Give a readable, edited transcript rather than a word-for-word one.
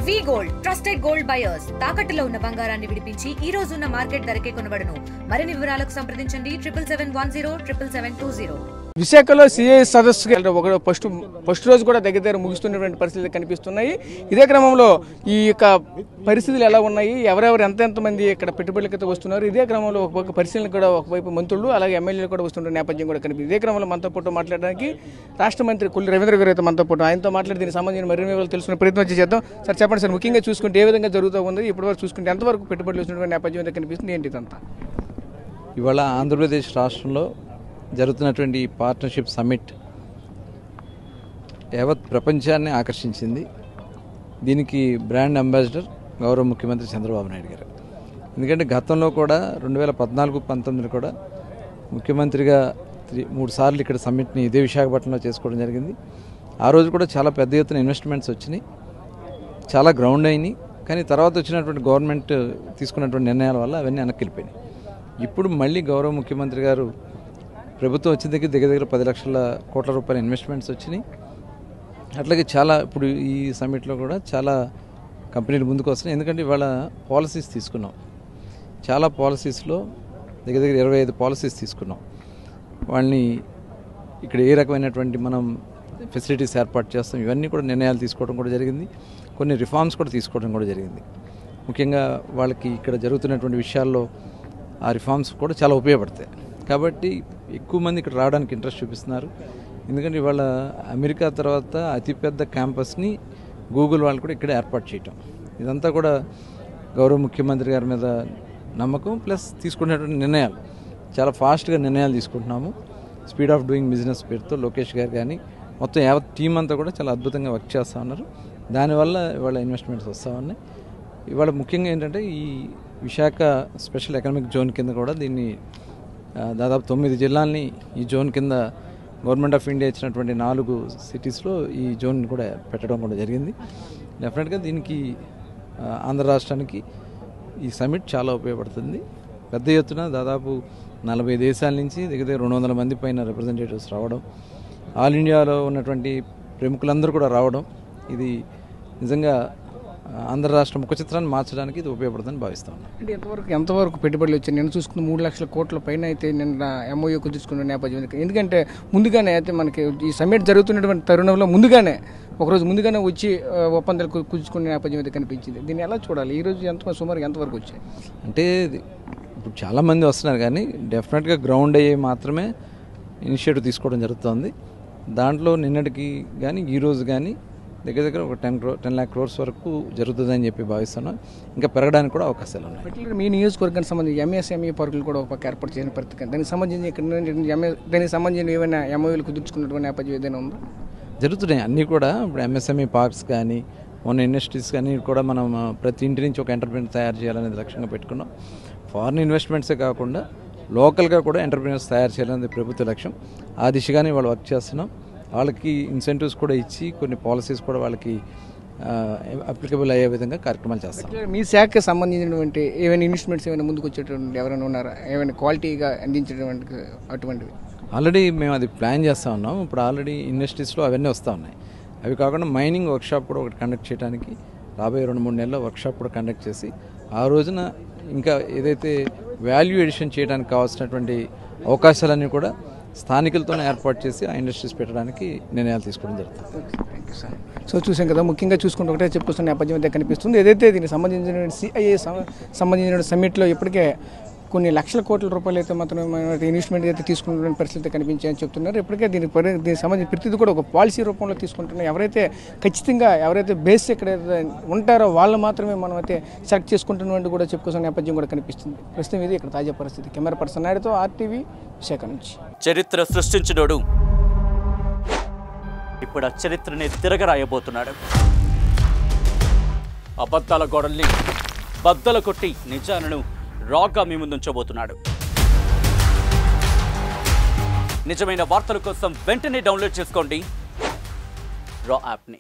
వి gold trusted gold buyers తాకట్టులో ఉన్న బంగారాన్ని విడిపించి ఈ రోజు ఉన్న మార్కెట్ ధరకే కొనబడును. మరిన్ని వివరాలకు సంప్రదించండి 77107720. విశాఖలో సిఐఎస్ సదస్సు ఫస్ట్ రోజు కూడా దగ్గర ముగుస్తున్నటువంటి పరిస్థితులు కనిపిస్తున్నాయి. ఇదే క్రమంలో ఈ యొక్క పరిస్థితులు ఎలా ఉన్నాయి, ఎవరెవరు ఎంతమంది ఇక్కడ పెట్టుబడులకైతే వస్తున్నారు, ఇదే క్రమంలో ఒక పరిశీలన కూడా ఒకవైపు మంత్రులు అలాగే ఎమ్మెల్యేలు కూడా వస్తున్న నేపథ్యం కూడా కనిపిస్తుంది. ఇదే క్రమంలో మనతో పాటు మాట్లాడడానికి రాష్ట్ర మంత్రి కొల్లి రవీంద్ర గారు అయితే మనతో పాటు, ఆయనతో మాట్లాడి దీనికి సంబంధించిన మరిన్ని వివరాలు తెలుసుకునే ప్రయత్నం చేద్దాం. సార్ చెప్పండి సార్, ముఖ్యంగా చూసుకుంటే ఏ విధంగా జరుగుతూ ఉంది, ఇప్పటివరకు చూసుకుంటే ఎంతవరకు పెట్టుబడులు వస్తున్నటువంటి నేపథ్యం అయితే కనిపిస్తుంది, ఏంటి ఇదంతా? ఇవాళ ఆంధ్రప్రదేశ్ రాష్ట్రంలో జరుగుతున్నటువంటి పార్ట్నర్షిప్ సమ్మిట్ యావత్ ప్రపంచాన్ని ఆకర్షించింది. దీనికి బ్రాండ్ అంబాసిడర్ గౌరవ ముఖ్యమంత్రి చంద్రబాబు నాయుడు గారు. ఎందుకంటే గతంలో కూడా 2014-19 కూడా ముఖ్యమంత్రిగా 3 సార్లు ఇక్కడ సమ్మిట్ని ఇదే విశాఖపట్నంలో చేసుకోవడం జరిగింది. ఆ రోజు కూడా చాలా పెద్ద ఎత్తున ఇన్వెస్ట్మెంట్స్ వచ్చినాయి, చాలా గ్రౌండ్ అయినాయి. కానీ తర్వాత వచ్చినటువంటి గవర్నమెంట్ తీసుకున్నటువంటి నిర్ణయాల వల్ల అవన్నీ వెనక్కి వెళ్ళిపోయినాయి. ఇప్పుడు మళ్ళీ గౌరవ ముఖ్యమంత్రి గారు ప్రభుత్వం వచ్చిన దగ్గర 10 లక్షల కోట్ల రూపాయల ఇన్వెస్ట్మెంట్స్ వచ్చినాయి. అట్లాగే చాలా ఇప్పుడు ఈ సమ్మిట్లో కూడా చాలా కంపెనీలు ముందుకు వస్తున్నాయి. ఎందుకంటే ఇవాళ పాలసీస్ తీసుకున్నాం, చాలా పాలసీస్లో దగ్గర 25 పాలసీస్ తీసుకున్నాం. వాళ్ళని ఇక్కడ ఏ రకమైనటువంటి మనం ఫెసిలిటీస్ ఏర్పాటు చేస్తాం, ఇవన్నీ కూడా నిర్ణయాలు తీసుకోవడం కూడా జరిగింది. కొన్ని రిఫార్మ్స్ కూడా తీసుకోవడం కూడా జరిగింది. ముఖ్యంగా వాళ్ళకి ఇక్కడ జరుగుతున్నటువంటి విషయాల్లో ఆ రిఫార్మ్స్ కూడా చాలా ఉపయోగపడతాయి. కాబట్టి ఎక్కువ మంది ఇక్కడ రావడానికి ఇంట్రెస్ట్ చూపిస్తున్నారు. ఎందుకంటే ఇవాళ అమెరికా తర్వాత అతిపెద్ద క్యాంపస్ని గూగుల్ వాళ్ళు కూడా ఇక్కడ ఏర్పాటు చేయటం, ఇదంతా కూడా గౌరవ ముఖ్యమంత్రి గారి మీద నమ్మకం, ప్లస్ తీసుకునేటువంటి నిర్ణయాలు చాలా ఫాస్ట్గా నిర్ణయాలు తీసుకుంటున్నాము. స్పీడ్ ఆఫ్ డూయింగ్ బిజినెస్ పేరుతో లోకేష్ గారు కానీ మొత్తం యావత్ టీం అంతా కూడా చాలా అద్భుతంగా వర్క్ చేస్తూ ఉన్నారు. దానివల్ల ఇవాళ ఇన్వెస్ట్మెంట్స్ వస్తూ ఉన్నాయి. ఇవాళ ముఖ్యంగా ఏంటంటే ఈ విశాఖ స్పెషల్ ఎకనామిక్ జోన్ కింద కూడా దీన్ని దాదాపు 9 జిల్లాల్ని ఈ జోన్ కింద గవర్నమెంట్ ఆఫ్ ఇండియా ఇచ్చినటువంటి 4 సిటీస్లో ఈ జోన్ కూడా పెట్టడం కూడా జరిగింది. డెఫినెట్గా దీనికి ఆంధ్ర రాష్ట్రానికి ఈ సమ్మిట్ చాలా ఉపయోగపడుతుంది. పెద్ద ఎత్తున దాదాపు 40 దేశాల నుంచి దగ్గర 200 మంది పైన రిప్రజెంటేటివ్స్ రావడం, ఆల్ ఇండియాలో ఉన్నటువంటి ప్రముఖులందరూ కూడా రావడం, ఇది నిజంగా ఆంధ్ర రాష్ట్ర ముఖ చిత్రాన్ని మార్చడానికి ఇది ఉపయోగపడుతుందని భావిస్తాను. అంటే ఎంతవరకు పెట్టుబడులు వచ్చాయి? నేను చూసుకున్న 3 లక్షల కోట్ల పైన అయితే నిన్న ఎంఓయూ కుదుర్చుకున్న నేపథ్యం. ఎందుకంటే ముందుగానే అయితే మనకి ఈ సమ్మిట్ జరుగుతున్నటువంటి తరుణంలో ముందుగానే ఒకరోజు ముందుగానే వచ్చి ఒప్పందాలు కుదుర్చుకునే నేపథ్యం అయితే కనిపించింది. దీన్ని ఎలా చూడాలి? ఈరోజు సుమారు ఎంతవరకు వచ్చాయి? అంటే ఇప్పుడు చాలామంది వస్తున్నారు, కానీ డెఫినెట్గా గ్రౌండ్ అయ్యే మాత్రమే ఇనిషియేటివ్ తీసుకోవడం జరుగుతుంది. దాంట్లో నిన్నటికి కానీ ఈరోజు కానీ దగ్గర ఒక 10 lakh crores వరకు జరుగుతుందని చెప్పి భావిస్తున్నాం. ఇంకా పెరగడానికి కూడా అవకాశాలు ఉన్నాయి. పర్టికులర్ మీ నియోజకవర్గానికి సంబంధించి ఎంఎస్ఎంఈ పార్కులు కూడా ఒక ఏర్పాటు చేసిన పరిస్థితి, దానికి సంబంధించిన ఏమైనా ఎంఓయూలు కుదుర్చుకున్నటువంటి నేపథ్యం ఏదైనా ఉందా? జరుగుతున్నాయి అన్నీ కూడా. ఇప్పుడు ఎంఎస్ఎంఈ పార్క్స్ కానీ మొన్న ఇండస్ట్రీస్ కానీ కూడా మనం ప్రతి ఇంటి నుంచి ఒక ఎంటర్ప్రెన్యూర్ తయారు చేయాలనేది లక్ష్యంగా పెట్టుకున్నాం. ఫారిన్ ఇన్వెస్ట్మెంట్సే కాకుండా లోకల్గా కూడా ఎంటర్ప్రెన్యూర్స్ తయారు చేయాలనేది ప్రభుత్వ లక్ష్యం. ఆ దిశగానే వాళ్ళు వర్క్ చేస్తున్నాం. వాళ్ళకి ఇన్సెంటివ్స్ కూడా ఇచ్చి కొన్ని పాలసీస్ కూడా వాళ్ళకి అప్లికబుల్ అయ్యే విధంగా కార్యక్రమాలు చేస్తాం. మీ శాఖకి సంబంధించినటువంటి ఏమైనా ఇన్వెస్ట్మెంట్స్ ఏమైనా ముందుకు వచ్చేటువంటి ఎవరైనా ఉన్నారా, ఏమైనా క్వాలిటీగా అందించేటువంటి అటువంటివి? ఆల్రెడీ మేము అది ప్లాన్ చేస్తూ ఉన్నాం. ఇప్పుడు ఆల్రెడీ ఇండస్ట్రీస్లో అవన్నీ వస్తూ ఉన్నాయి. అవి కాకుండా మైనింగ్ వర్క్షాప్ కూడా ఒకటి కండక్ట్ చేయడానికి రాబోయే 2-3 నెలల్లో వర్క్షాప్ కూడా కండక్ట్ చేసి ఆ రోజున ఇంకా ఏదైతే వాల్యూ ఎడిషన్ చేయడానికి కావాల్సినటువంటి అవకాశాలన్నీ కూడా స్థానికులతోనే ఏర్పాటు చేసి ఆ ఇండస్ట్రీస్ పెట్టడానికి నిర్ణయాలు తీసుకోవడం జరుగుతుంది. Thank you sir. సో చూసాం కదా, ముఖ్యంగా చూసుకుంటే ఒకటే చెప్పుకొస్తున్న నేపథ్యం అయితే కనిపిస్తుంది. ఏదైతే దీనికి సంబంధించిన సిఐఏ సంబంధించిన సమ్మిట్లో ఇప్పటికే కొన్ని లక్షల కోట్ల రూపాయలు అయితే మాత్రం ఇన్వెస్ట్మెంట్ అయితే తీసుకున్నటువంటి పరిస్థితి కనిపించాయని చెప్తున్నారు. ఇప్పటికే దీనికి సంబంధించి ప్రతిదీ కూడా ఒక పాలసీ రూపంలో తీసుకుంటున్నారు. ఎవరైతే బేస్ ఎక్కడైతే ఉంటారో వాళ్ళు మాత్రమే మనం అయితే సెలెక్ట్ చేసుకుంటున్నట్టు కూడా చెప్పుకోసం నేపథ్యం కూడా కనిపిస్తుంది. ప్రస్తుతం ఇది ఇక్కడ తాజా పరిస్థితి. కెమెరా పర్సన్ నాయుడుతో ఆర్టీవీ విశాఖ నుంచి. చరిత్ర సృష్టించినోడు ఇప్పుడు ఆ చరిత్రని తిరగరాయబోతున్నాడు. అబద్ధాల గోడల్ని బద్దలు కొట్టి నిజాలను రాగా మీ ముందుంచబోతున్నాడు. నిజమైన వార్తల కోసం వెంటనే డౌన్లోడ్ చేసుకోండి రా యాప్ని.